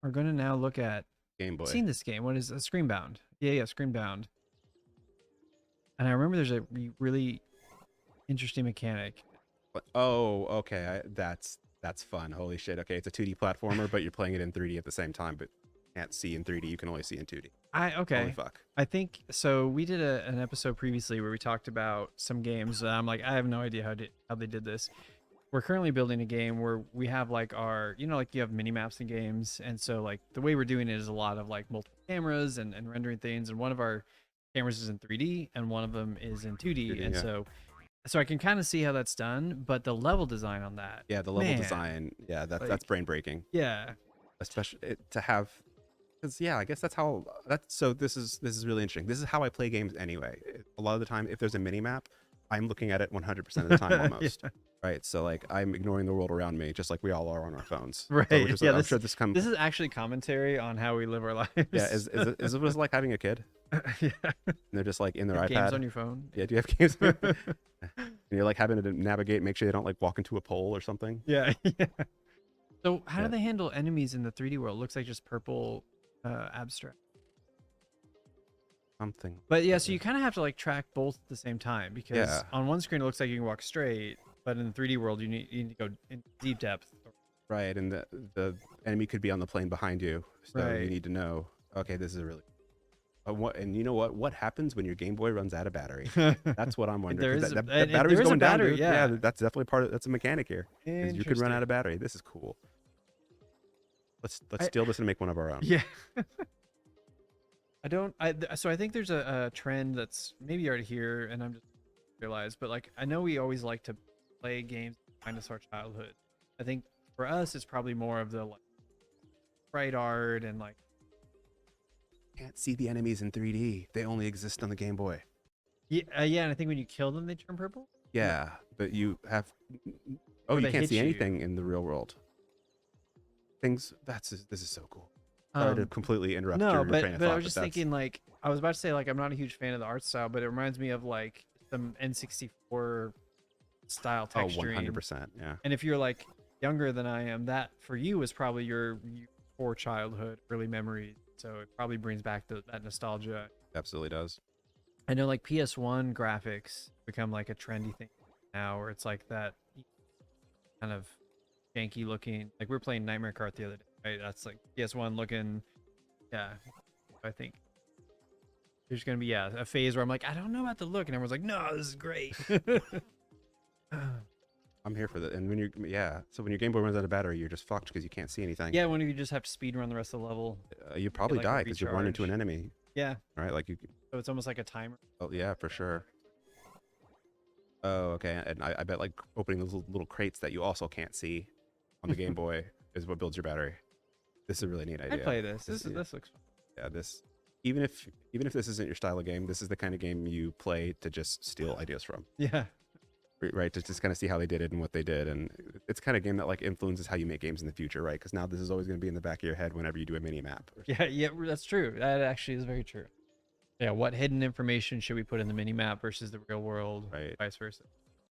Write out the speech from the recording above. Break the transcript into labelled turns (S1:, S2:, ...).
S1: We're going to now look at.
S2: Game Boy.
S1: I've seen this game. What is Screenbound? Yeah, Screenbound. And I remember there's a really interesting mechanic.
S2: Oh, okay. That's fun. Holy shit. Okay, it's a 2D platformer, but you're playing it in 3D at the same time, but can't see in 3D. You can only see in 2D.
S1: Okay.
S2: Holy fuck.
S1: I think so. We did an episode previously where we talked about some games. I'm like, I have no idea how they did this. We're currently building a game where we have like our, like you have mini maps in games, and so like the way we're doing it is a lot of like multiple cameras and rendering things, and one of our cameras is in 3D and one of them is in 2D, and
S2: yeah.
S1: so I can kind of see how that's done, but the level design on that,
S2: Yeah, the level design, yeah, that's brain breaking.
S1: Yeah,
S2: especially to have, because yeah, I guess so this is really interesting. This is how I play games anyway. A lot of the time, if there's a mini map, I'm looking at it 100% of the time almost. Yeah. Right, so like I'm ignoring the world around me, just like we all are on our phones.
S1: Right.
S2: So I'm sure this
S1: is actually commentary on how we live our lives.
S2: Yeah, is it was like having a kid?
S1: Yeah.
S2: And they're just like in their iPad.
S1: Games on your phone.
S2: Yeah, do you have games? And you're like having to navigate, make sure they don't like walk into a pole or something.
S1: Yeah. Yeah. So how do they handle enemies in the 3D world? It looks like just purple abstract.
S2: Something.
S1: But yeah, so you kind of have to like track both at the same time, because on one screen it looks like you can walk straight, but in the 3D world you need to go in deep depth.
S2: Right, and the enemy could be on the plane behind you, so you need to know. Okay, this is a really. And you know what? What happens when your Game Boy runs out of battery? That's what I'm wondering. That battery's going down. Dude. Yeah, that's definitely that's a mechanic here. You could run out of battery. This is cool. Let's steal this and make one of our own.
S1: Yeah. So I think there's a trend that's maybe already here, and I'm just realized, but like I know we always like to play games kind of our childhood. I think for us it's probably more of the like sprite art and like.
S2: Can't see the enemies in 3D. They only exist on the Game Boy.
S1: Yeah, and I think when you kill them, they turn purple.
S2: Yeah, but you have. Oh, you can't see anything in the real world. This is so cool. Sorry to completely interrupt your train of thought.
S1: But I was just thinking, like, I was about to say, like, I'm not a huge fan of the art style, but it reminds me of like some N64 style texturing.
S2: Oh, 100%. Yeah.
S1: And if you're like younger than I am, that for you is probably your core childhood, early memories. So it probably brings back that nostalgia.
S2: Absolutely does.
S1: I know like PS1 graphics become like a trendy thing now, where it's like that kind of janky looking. Like we were playing Nightmare Kart the other day, right? That's like PS1 looking. Yeah, I think there's gonna be a phase where I'm like, I don't know about the look, and everyone's like, no, this is great.
S2: I'm here for that. And when so when your Game Boy runs out of battery, you're just fucked because you can't see anything.
S1: Yeah, when you just have to speed run the rest of the level.
S2: You probably die because you run into an enemy.
S1: Yeah.
S2: Right, like you.
S1: So it's almost like a timer.
S2: Oh yeah, for sure. Oh okay, and I bet like opening those little crates that you also can't see on the Game Boy is what builds your battery. This is a really neat idea.
S1: I play this. This looks fun.
S2: Yeah, even if this isn't your style of game, this is the kind of game you play to just steal ideas from.
S1: Yeah.
S2: Right, to just kind of see how they did it and what they did, and it's kind of game that like influences how you make games in the future, right? Because now this is always going to be in the back of your head whenever you do a mini map.
S1: Yeah, that's true. That actually is very true. Yeah, what hidden information should we put in the mini map versus the real world,
S2: right?
S1: Vice versa.